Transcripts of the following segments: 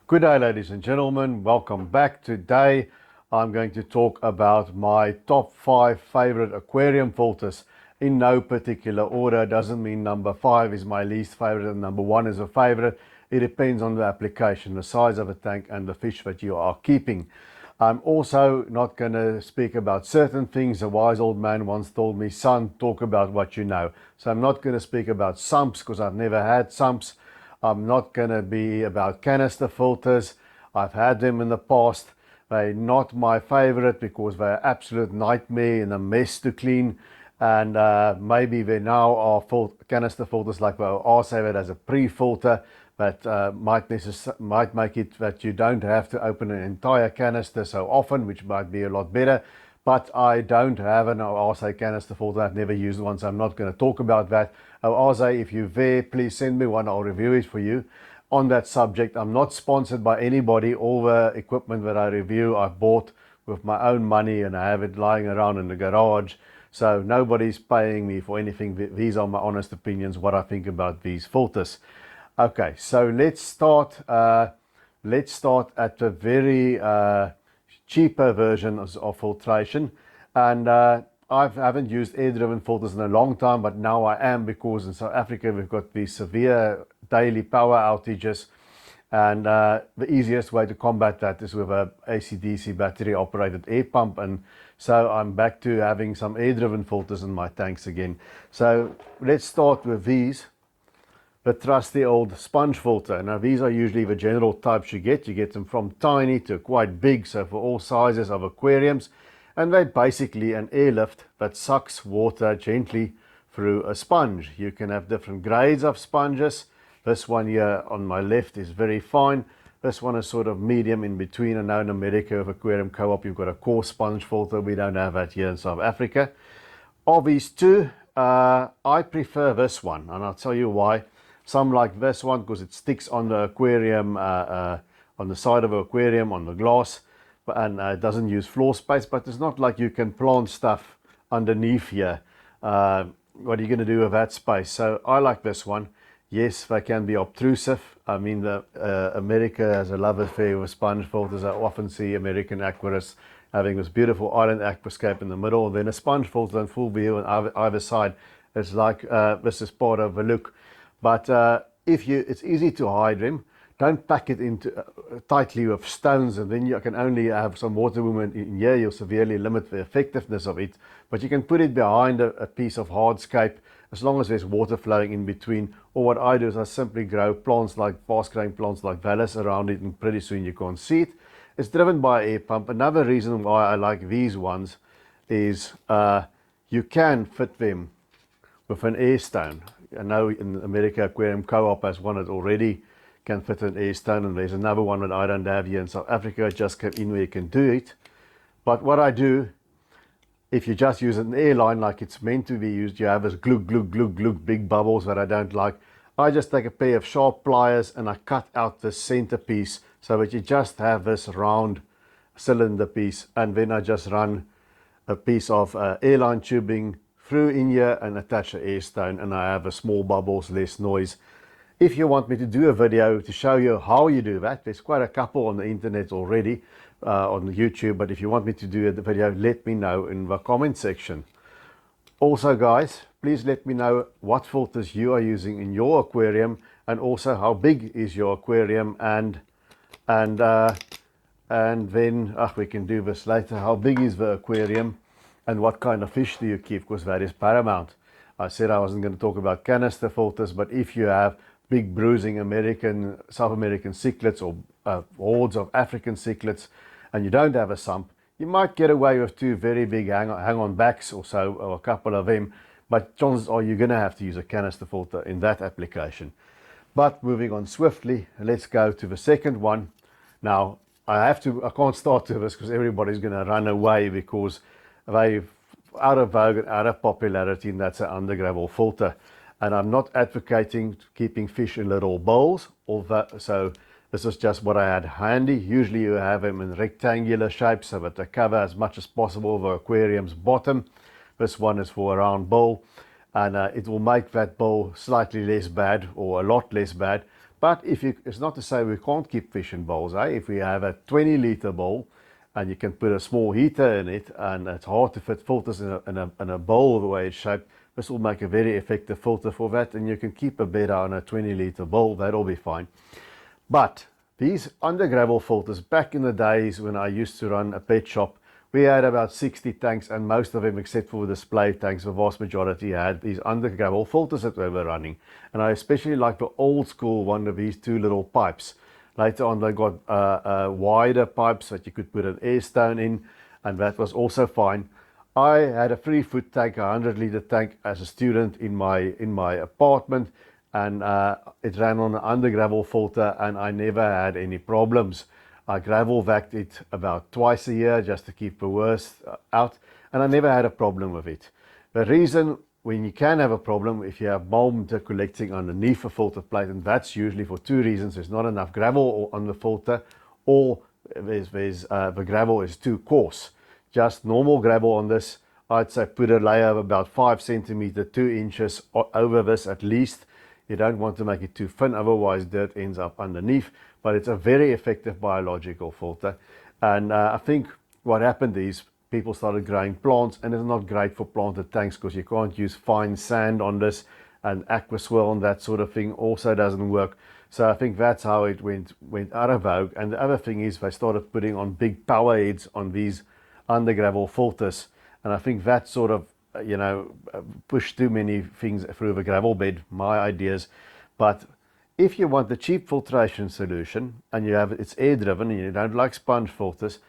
Good day, ladies and gentlemen. Welcome back. Today I'm going to talk about my top 5 favorite aquarium filters in no particular order. Doesn't mean number 5 is my least favorite and number 1 is a favorite. It depends on the application, the size of a tank and the fish that you are keeping. I'm also not going to speak about certain things. A wise old man once told me, son, talk about what you know. So I'm not going to speak about sumps because I've never had sumps. I'm not going to be about canister filters. I've had them in the past. They're not my favorite because they're absolute nightmare and a mess to clean. And maybe they now are canister filters like the R7 as a pre-filter that might make it that you don't have to open an entire canister so often, which might be a lot better. But I don't have an RSA canister filter. I've never used one, so I'm not going to talk about that. RSA, if you're there, please send me one. I'll review it for you. On that subject, I'm not sponsored by anybody. All the equipment that I review, I bought with my own money and I have it lying around in the garage. So nobody's paying me for anything. These are my honest opinions, what I think about these filters. Okay, so let's start at the very cheaper versions of filtration, and I haven't used air-driven filters in a long time, but now I am, because in South Africa we've got these severe daily power outages, and the easiest way to combat that is with a AC/DC battery operated air pump. And so I'm back to having some air-driven filters in my tanks again. So let's start with these. The trusty old sponge filter. Now these are usually the general types you get. You get them from tiny to quite big, so for all sizes of aquariums. And they're basically an airlift that sucks water gently through a sponge. You can have different grades of sponges. This one here on my left is very fine. This one is sort of medium in between. I know in America with Aquarium Co-op you've got a coarse sponge filter. We don't have that here in South Africa. Of these two, I prefer this one, and I'll tell you why. Some like this one because it sticks on the aquarium, on the side of the aquarium, on the glass, and it doesn't use floor space. But it's not like you can plant stuff underneath here. What are you going to do with that space? So I like this one. Yes, they can be obtrusive. I mean, America has a love affair with sponge filters. I often see American aquarists having this beautiful island aquascape in the middle, and then a sponge filter in full view on either side. It's like this is part of the look. But it's easy to hide them. Don't pack it into tightly with stones, and then you can only have some water movement in here. You'll severely limit the effectiveness of it. But you can put it behind a piece of hardscape as long as there's water flowing in between. Or what I do is I simply grow plants like fast-growing plants like Vallis around it, and pretty soon you can't see it. It's driven by an air pump. Another reason why I like these ones is you can fit them with an air stone. I know in America Aquarium Co-op has one that already can fit an air stone, and there's another one that I don't have here in South Africa. I just came in where you can do it. But what I do, if you just use an airline like it's meant to be used, you have this glug, glug, glug, glug, big bubbles that I don't like. I just take a pair of sharp pliers and I cut out the center piece so that you just have this round cylinder piece, and then I just run a piece of airline tubing through in here and attach an air stone, and I have a small bubbles, less noise. If you want me to do a video to show you how you do that, there's quite a couple on the internet already on YouTube, but if you want me to do a video, let me know in the comment section. Also guys, please let me know what filters you are using in your aquarium, and also how big is your aquarium, and then we can do this later. How big is the aquarium? And what kind of fish do you keep? Because that is paramount. I said I wasn't going to talk about canister filters, but if you have big bruising South American cichlids, or hordes of African cichlids, and you don't have a sump, you might get away with 2 very big hang-on backs or so, or a couple of them, but chances are you're going to have to use a canister filter in that application. But moving on swiftly, let's go to the second one. Now, I can't start with this because everybody's going to run away, because they're out of vogue and out of popularity, and that's an undergravel filter. And I'm not advocating keeping fish in little bowls, so this is just what I had handy. Usually you have them in rectangular shape so that they cover as much as possible the aquarium's bottom. This one is for a round bowl, and it will make that bowl slightly less bad, or a lot less bad, But it's not to say we can't keep fish in bowls. If we have a 20-liter bowl and you can put a small heater in it, and it's hard to fit filters in a bowl the way it's shaped, this will make a very effective filter for that, and you can keep a better on a 20-liter bowl. That'll be fine. But these under gravel filters, back in the days when I used to run a pet shop, we had about 60 tanks, and most of them, except for the display tanks, the vast majority had these under gravel filters that we were running. And I especially like the old school one of these two little pipes. Later on they got wider pipes that you could put an air stone in, and that was also fine. I had a 3-foot tank, a 100-liter tank as a student in my apartment, and it ran on an under gravel filter, and I never had any problems. I gravel vacuumed it about twice a year just to keep the worst out, and I never had a problem with it. The reason when you can have a problem, if you have mold collecting underneath a filter plate, and that's usually for two reasons: there's not enough gravel on the filter, or the gravel is too coarse. Just normal gravel on this, I'd say put a layer of about 5 centimeters, 2 inches over this at least. You don't want to make it too thin, otherwise dirt ends up underneath. But it's a very effective biological filter. And I think what happened is people started growing plants, and it's not great for planted tanks because you can't use fine sand on this, and aqua swirl and that sort of thing also doesn't work. So I think that's how it went out of vogue. And the other thing is they started putting on big power heads on these under gravel filters, and I think that sort of pushed too many things through the gravel bed, my ideas. But if you want the cheap filtration solution, and it's air driven, and you don't like sponge filters,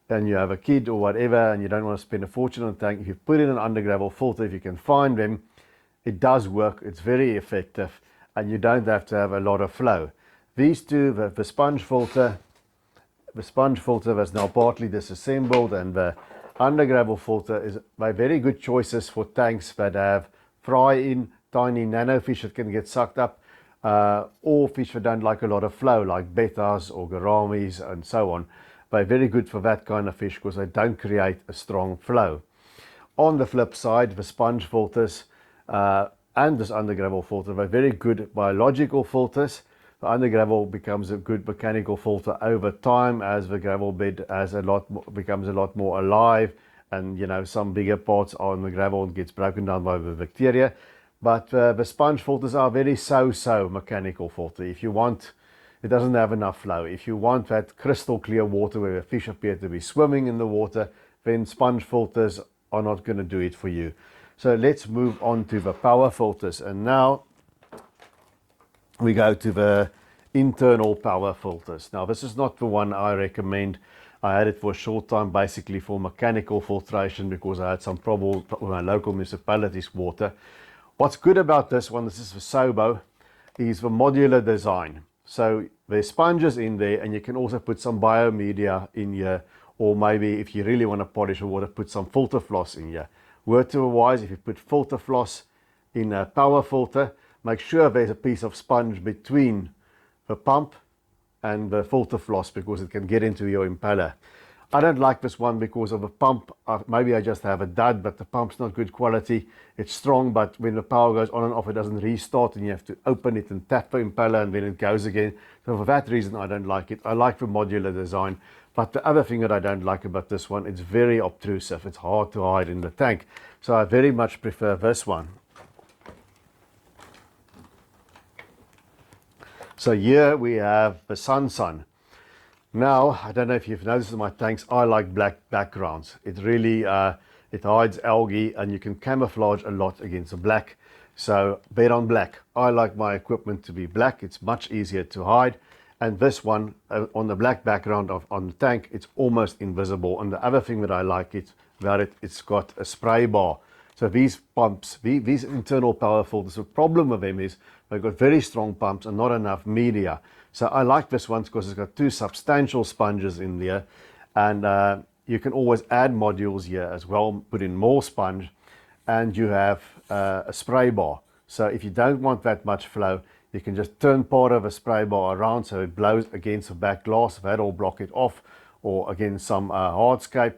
and you have a kid or whatever, and you don't want to spend a fortune on a tank, if you put in an under gravel filter, if you can find them, it does work. It's very effective, and you don't have to have a lot of flow. These two, the sponge filter was now partly disassembled, and the under gravel filter is by very good choices for tanks that have fry in, tiny nano fish that can get sucked up, or fish that don't like a lot of flow, like bettas or gouramis and so on. They're very good for that kind of fish because they don't create a strong flow. On the flip side, the sponge filters and this under gravel filter, they're very good biological filters. The under gravel becomes a good mechanical filter over time as the gravel bed becomes a lot more alive, and some bigger parts on the gravel gets broken down by the bacteria. But the sponge filters are very so-so mechanical filter. If you want, it doesn't have enough flow. If you want that crystal clear water where the fish appear to be swimming in the water, then sponge filters are not going to do it for you. So let's move on to the power filters. And now we go to the internal power filters. Now this is not the one I recommend. I had it for a short time, basically for mechanical filtration, because I had some problems with my local municipality's water. What's good about this one, this is the Sobo, is the modular design. So there's sponges in there, and you can also put some biomedia in here, or maybe if you really want to polish the water, put some filter floss in here. Word to the wise, if you put filter floss in a power filter, make sure there's a piece of sponge between the pump and the filter floss, because it can get into your impeller. I don't like this one because of the pump. Maybe I just have a dud, but the pump's not good quality. It's strong, but when the power goes on and off, it doesn't restart, and you have to open it and tap the impeller, and then it goes again. So for that reason, I don't like it. I like the modular design. But the other thing that I don't like about this one, it's very obtrusive. It's hard to hide in the tank. So I very much prefer this one. So here we have the Sun. Now, I don't know if you've noticed in my tanks, I like black backgrounds. It really, it hides algae, and you can camouflage a lot against the black. So bet on black. I like my equipment to be black. It's much easier to hide. And this one, on the black background on the tank, it's almost invisible. And the other thing that I like about it, it's got a spray bar. So these pumps, these internal power filters, the problem with them is they've got very strong pumps and not enough media. So I like this one because it's got two substantial sponges in there, and you can always add modules here as well, put in more sponge, and you have a spray bar. So if you don't want that much flow, you can just turn part of a spray bar around so it blows against the back glass. That'll block it off, or against some hardscape,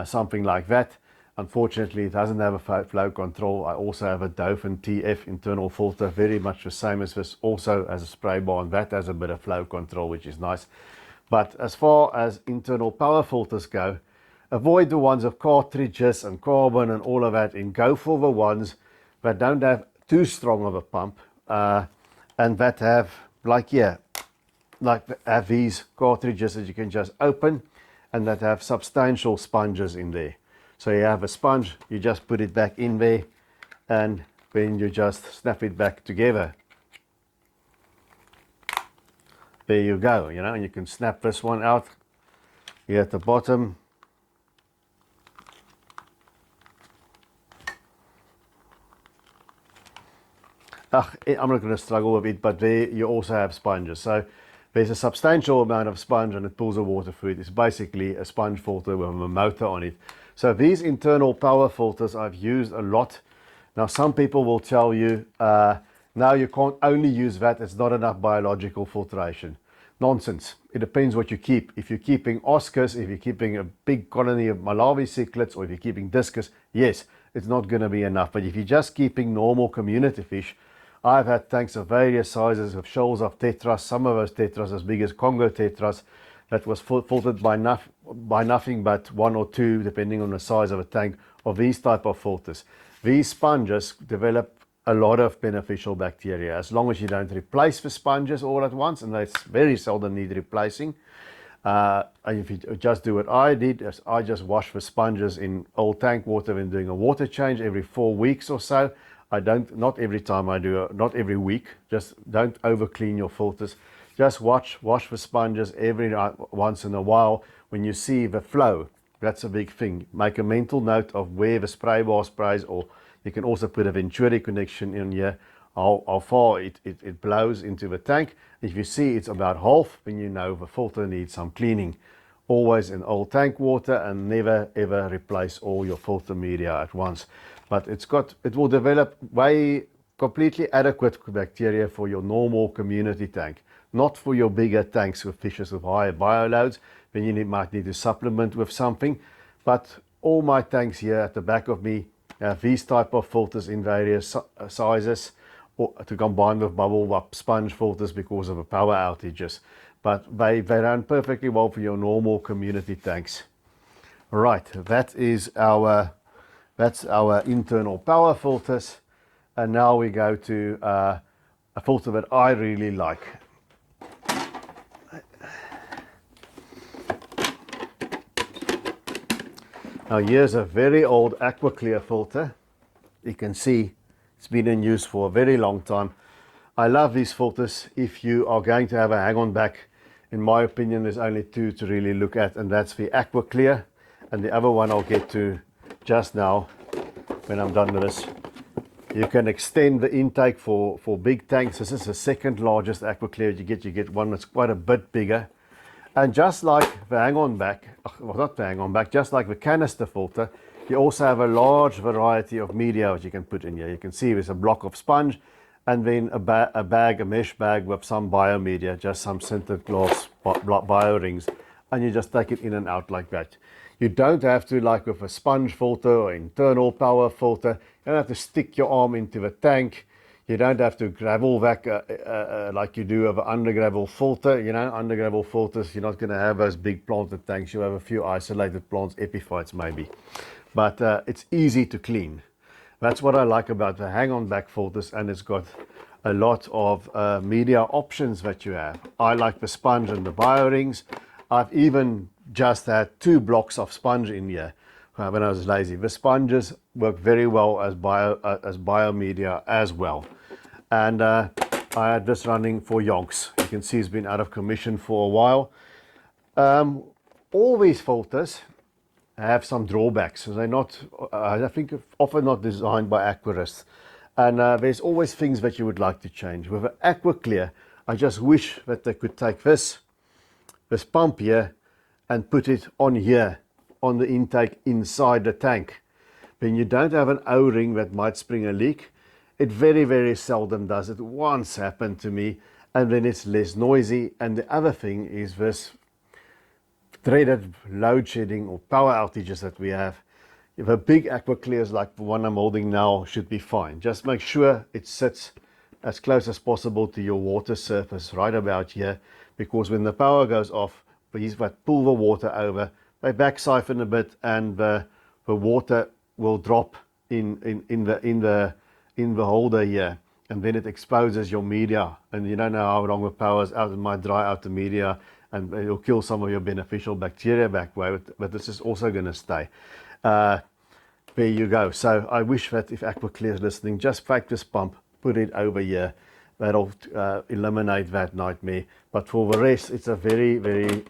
something like that. Unfortunately, it doesn't have a flow control. I also have a Dauphin TF internal filter, very much the same as this, also as a spray bar, and that has a bit of flow control, which is nice. But as far as internal power filters go, avoid the ones of cartridges and carbon and all of that, and go for the ones that don't have too strong of a pump, and that have, like here, have these cartridges that you can just open, and that have substantial sponges in there. So you have a sponge, you just put it back in there, and then you just snap it back together. There you go, you know, and you can snap this one out here at the bottom. I'm not going to struggle with it, but there you also have sponges. So there's a substantial amount of sponge, and it pulls the water through it. It's basically a sponge filter with a motor on it. So these internal power filters I've used a lot. Now some people will tell you, now you can't only use that, it's not enough biological filtration. Nonsense. It depends what you keep. If you're keeping Oscars, if you're keeping a big colony of Malawi cichlids, or if you're keeping discus, yes, it's not going to be enough. But if you're just keeping normal community fish, I've had tanks of various sizes of shoals of tetras, some of those tetras as big as Congo tetras, that was filtered by nothing but 1 or 2, depending on the size of a tank, of these type of filters. These sponges develop a lot of beneficial bacteria, as long as you don't replace the sponges all at once, and they very seldom need replacing. And if you just do what I did, is I just wash the sponges in old tank water when doing a water change every 4 weeks or so. I don't, not every time I do, not every week, just don't over clean your filters. Just wash the sponges every once in a while. When you see the flow, that's a big thing. Make a mental note of where the spray bar sprays, or you can also put a Venturi connection in here, how far it blows into the tank. If you see it's about half, then you know the filter needs some cleaning. Always in old tank water, and never ever replace all your filter media at once. But it will develop completely adequate bacteria for your normal community tank, not for your bigger tanks with fishes with higher bioloads. Then you might need to supplement with something. But all my tanks here at the back of me have these type of filters in various sizes, or to combine with bubble up sponge filters because of the power outages. But they run perfectly well for your normal community tanks. Right, that's our internal power filters. And now we go to a filter that I really like. Now here's a very old Aquaclear filter. You can see it's been in use for a very long time. I love these filters. If you are going to have a hang-on back, in my opinion, there's only 2 to really look at, and that's the Aquaclear, and the other one I'll get to just now when I'm done with this. You can extend the intake for big tanks. This is the second largest Aquaclear you get one that's quite a bit bigger. And just like the hang-on back, well, not the hang-on back, just like the canister filter, you also have a large variety of media that you can put in here. You can see there's a block of sponge, and then a mesh bag with some biomedia, just some sintered glass bio rings, and you just take it in and out like that. You don't have to, like with a sponge filter or internal power filter, you don't have to stick your arm into the tank. You don't have to gravel vac like you do of an under gravel filter. You know, under gravel filters, you're not going to have those big planted tanks. You have a few isolated plants, epiphytes maybe. But it's easy to clean. That's what I like about the hang-on back filters, and it's got a lot of media options that you have. I like the sponge and the bio rings. I've even just had 2 blocks of sponge in here when I was lazy. The sponges work very well as biomedia as well. And I had this running for yonks. You can see it's been out of commission for a while. All these filters have some drawbacks. They're not, I think, often not designed by aquarists. And there's always things that you would like to change. With an Aquaclear, I just wish that they could take this pump here and put it on here, on the intake inside the tank. When you don't have an O-ring that might spring a leak, it very, very seldom does. It once happened to me, and then it's less noisy. And the other thing is this dreaded load shedding or power outages that we have. If a big aqua clears like the one I'm holding now should be fine. Just make sure it sits as close as possible to your water surface, right about here, because when the power goes off, these that pull the water over, they back siphon a bit, and the water will drop in the holder here, and then it exposes your media, and you don't know how long the power's out. It might dry out the media, and it'll kill some of your beneficial bacteria back way, but this is also going to stay. There you go. So I wish that if Aquaclear is listening, just fake this pump, put it over here. That'll eliminate that nightmare. But for the rest, it's a very, very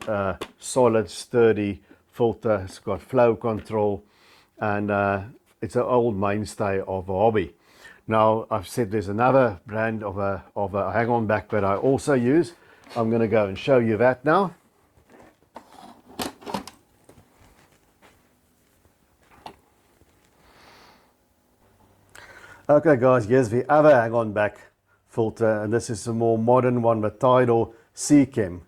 solid, sturdy filter. It's got flow control, and it's an old mainstay of the hobby. Now, I've said there's another brand of a hang-on back that I also use. I'm going to go and show you that now. Okay guys, here's the other hang-on back filter, and this is a more modern one, the Tidal Seachem.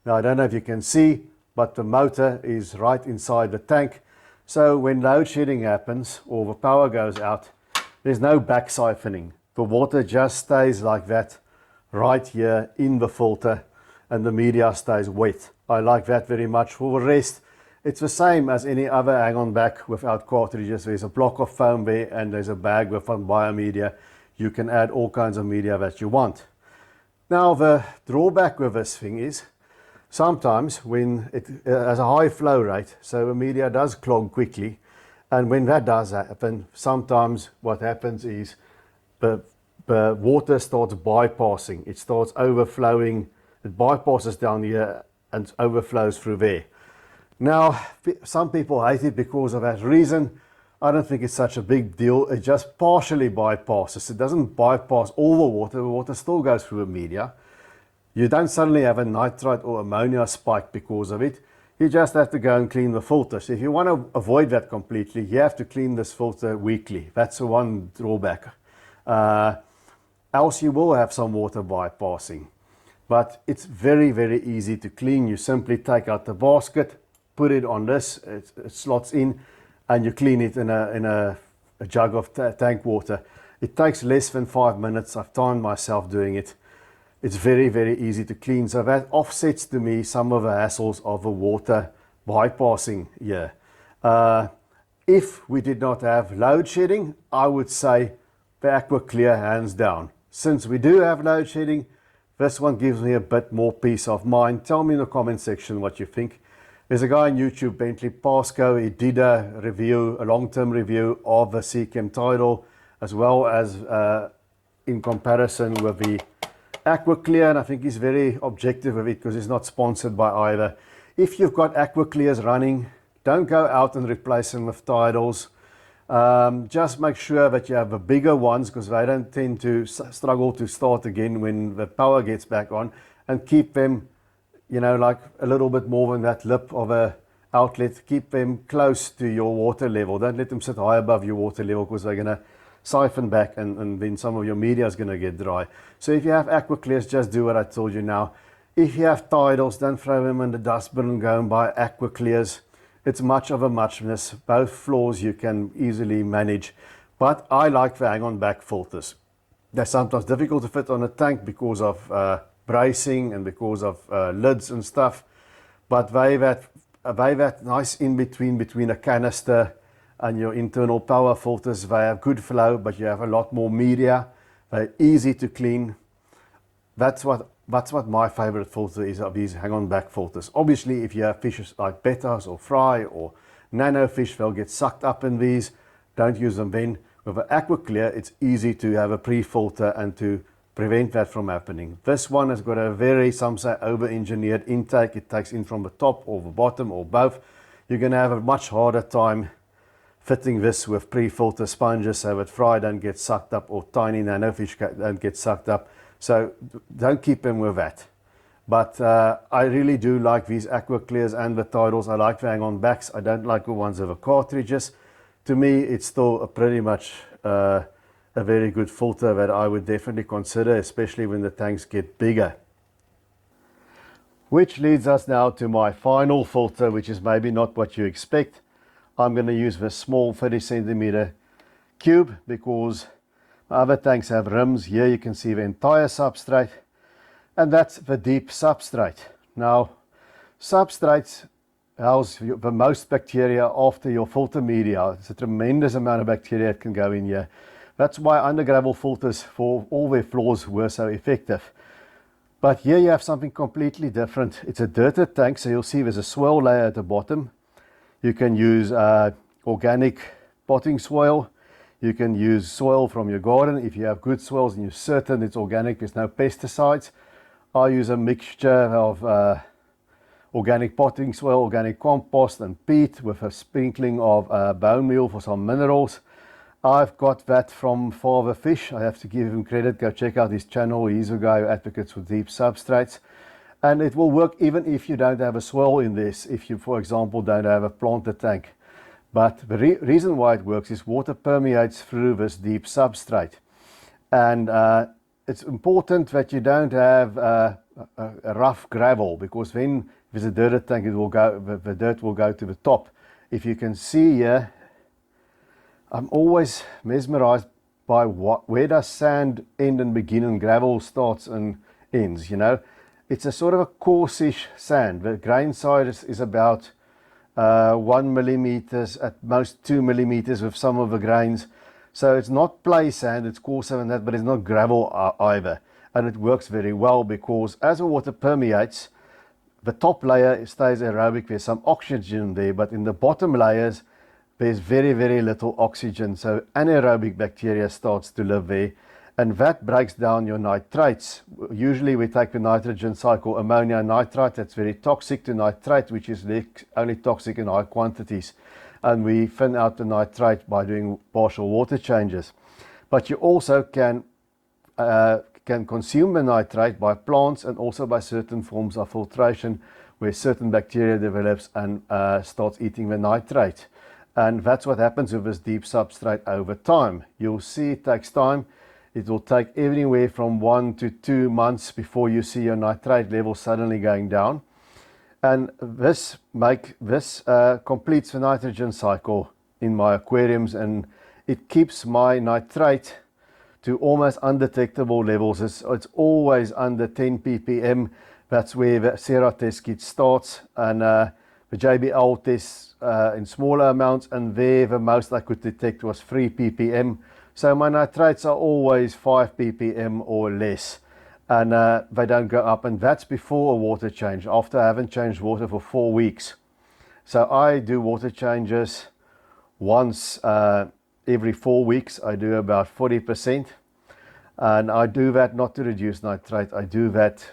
Now I don't know if you can see, but the motor is right inside the tank. So when load shedding happens or the power goes out, there's no back siphoning. The water just stays like that right here in the filter, and the media stays wet. I like that very much. For the rest, it's the same as any other hang-on back without cartridges. There's a block of foam there, and there's a bag with some biomedia. You can add all kinds of media that you want. Now the drawback with this thing is sometimes when it has a high flow rate, so the media does clog quickly, and when that does happen, sometimes what happens is the water starts bypassing. It starts overflowing. It bypasses down here and overflows through there. Now, some people hate it because of that reason. I don't think it's such a big deal. It just partially bypasses. It doesn't bypass all the water. The water still goes through the media. You don't suddenly have a nitrite or ammonia spike because of it. You just have to go and clean the filter. So if you want to avoid that completely, you have to clean this filter weekly. That's the one drawback. Else you will have some water bypassing. But it's very, very easy to clean. You simply take out the basket, put it on this, it slots in, and you clean it in a jug of tank water. It takes less than 5 minutes. I've timed myself doing it. It's very, very easy to clean. So that offsets to me some of the hassles of the water bypassing here. If we did not have load shedding, I would say the Aquaclear hands down. Since we do have load shedding, this one gives me a bit more peace of mind. Tell me in the comment section what you think. There's a guy on YouTube, Bentley Pasco. He did a review, a long-term review of the Seachem Tidal, as well as in comparison with the Aquaclear, and I think he's very objective with it because he's not sponsored by either. If you've got Aquaclears running, don't go out and replace them with Tidals. Just make sure that you have the bigger ones, because they don't tend to struggle to start again when the power gets back on, and keep them, you know, like a little bit more than that lip of a outlet. Keep them close to your water level. Don't let them sit high above your water level, because they're going to siphon back, and then some of your media is going to get dry. So if you have Aquaclears, just do what I told you now. If you have Tidals, don't throw them in the dustbin and go and buy Aquaclears. It's much of a muchness. Both floors you can easily manage, but I like the hang-on back filters. They're sometimes difficult to fit on a tank because of bracing and because of lids and stuff, but they that nice in between a canister and your internal power filters. They have good flow, but you have a lot more media. They're easy to clean. That's what my favorite filter is of these hang-on back filters. Obviously, if you have fishes like bettas or fry or nano fish, they'll get sucked up in these. Don't use them then. With an Aquaclear, it's easy to have a pre-filter and to prevent that from happening. This one has got a very, some say, over-engineered intake. It takes in from the top or the bottom or both. You're going to have a much harder time fitting this with pre-filter sponges so that fry don't get sucked up or tiny nano fish don't get sucked up. So don't keep them with that. But I really do like these Aquaclears and the Tidals. I like the hang-on backs. I don't like the ones with the cartridges. To me, it's still pretty much a very good filter that I would definitely consider, especially when the tanks get bigger. Which leads us now to my final filter, which is maybe not what you expect. I'm going to use this small 30 centimeter cube because my other tanks have rims. Here you can see the entire substrate, and that's the deep substrate. Now, substrates house the most bacteria after your filter media. It's a tremendous amount of bacteria that can go in here. That's why under gravel filters for all their flaws were so effective. But here you have something completely different. It's a dirted tank, so you'll see there's a swirl layer at the bottom. You can use organic potting soil. You can use soil from your garden if you have good soils and you're certain it's organic, there's no pesticides. I use a mixture of organic potting soil, organic compost and peat with a sprinkling of bone meal for some minerals. I've got that from Father Fish. I have to give him credit. Go check out his channel. He's a guy who advocates for deep substrates. And it will work even if you don't have a swirl in this, if you, for example, don't have a planted tank. But the reason why it works is water permeates through this deep substrate. And it's important that you don't have a rough gravel, because then if it's a dirted tank, it will go, the dirt will go to the top. If you can see here, I'm always mesmerized by where does sand end and begin and gravel starts and ends, you know. It's a sort of a coarsish sand. The grain size is about 1 millimeters, at most 2 millimeters with some of the grains. So it's not play sand, it's coarser than that, but it's not gravel either. And it works very well because as the water permeates, the top layer stays aerobic, there's some oxygen there, but in the bottom layers, there's very, very little oxygen. So anaerobic bacteria starts to live there, and that breaks down your nitrates. Usually we take the nitrogen cycle, ammonia nitrite, that's very toxic, to nitrate, which is only toxic in high quantities. And we thin out the nitrate by doing partial water changes. But you also can consume the nitrate by plants and also by certain forms of filtration where certain bacteria develops and starts eating the nitrate. And that's what happens with this deep substrate over time. You'll see it takes time. It will take anywhere from 1 to 2 months before you see your nitrate level suddenly going down. And this completes the nitrogen cycle in my aquariums, and it keeps my nitrate to almost undetectable levels. It's always under 10 ppm. That's where the Sera test kit starts, and the JBL test in smaller amounts, and there the most I could detect was 3 ppm. So my nitrates are always 5 ppm or less, and they don't go up, and that's before a water change, after I haven't changed water for 4 weeks. So I do water changes once every 4 weeks. I do about 40%, and I do that not to reduce nitrate, I do that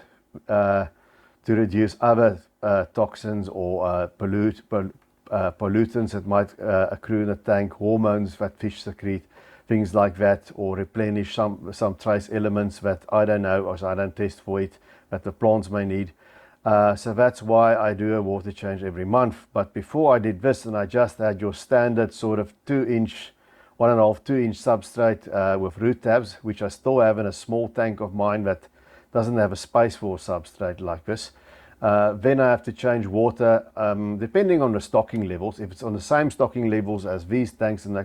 to reduce other toxins or pollutants that might accrue in the tank, hormones that fish secrete, things like that, or replenish some trace elements that I don't know, or I don't test for it, that the plants may need. So that's why I do a water change every month. But before I did this, and I just had your standard sort of 2-inch, 1.5, 2-inch substrate with root tabs, which I still have in a small tank of mine that doesn't have a space for a substrate like this. Then I have to change water depending on the stocking levels. If it's on the same stocking levels as these tanks, and they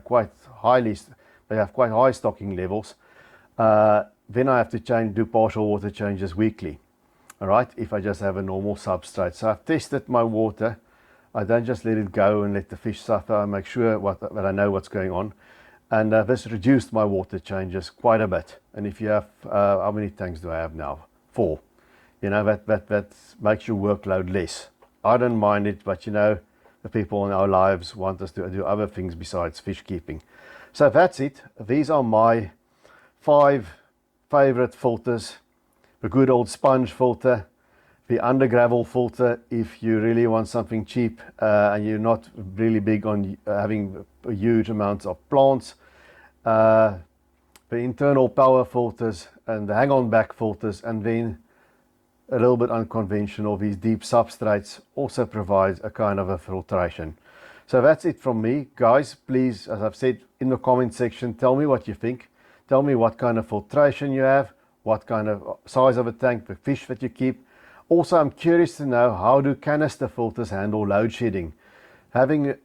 have quite high stocking levels, then I have to do partial water changes weekly. All right, if I just have a normal substrate. So I've tested my water. I don't just let it go and let the fish suffer. I make sure that I know what's going on. And this reduced my water changes quite a bit. And if you have, how many tanks do I have now? 4. You know, that makes your workload less. I don't mind it, but you know, the people in our lives want us to do other things besides fish keeping. So that's it. These are my 5 favorite filters. The good old sponge filter, the under gravel filter if you really want something cheap and you're not really big on having huge amounts of plants, the internal power filters and the hang on back filters, and then a little bit unconventional, these deep substrates also provide a kind of a filtration. So that's it from me, guys. Please, as I've said, in the comment section, tell me what you think. Tell me what kind of filtration you have, what kind of size of a tank, the fish that you keep. Also, I'm curious to know, how do canister filters handle load shedding? Having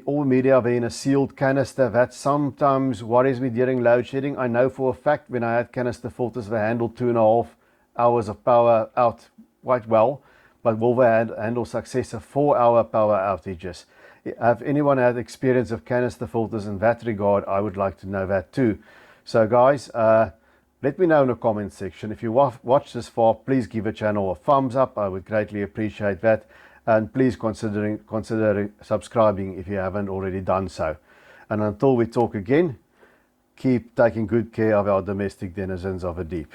all media in a sealed canister, that sometimes worries me during load shedding. I know for a fact when I had canister filters, they handled 2.5 hours of power out quite well, but will they handle successive 4-hour power outages? Have anyone had experience of canister filters in that regard? I would like to know that too. So guys, let me know in the comment section. If you watched this far, please give the channel a thumbs up. I would greatly appreciate that. And please consider subscribing if you haven't already done so. And until we talk again, keep taking good care of our domestic denizens of the deep.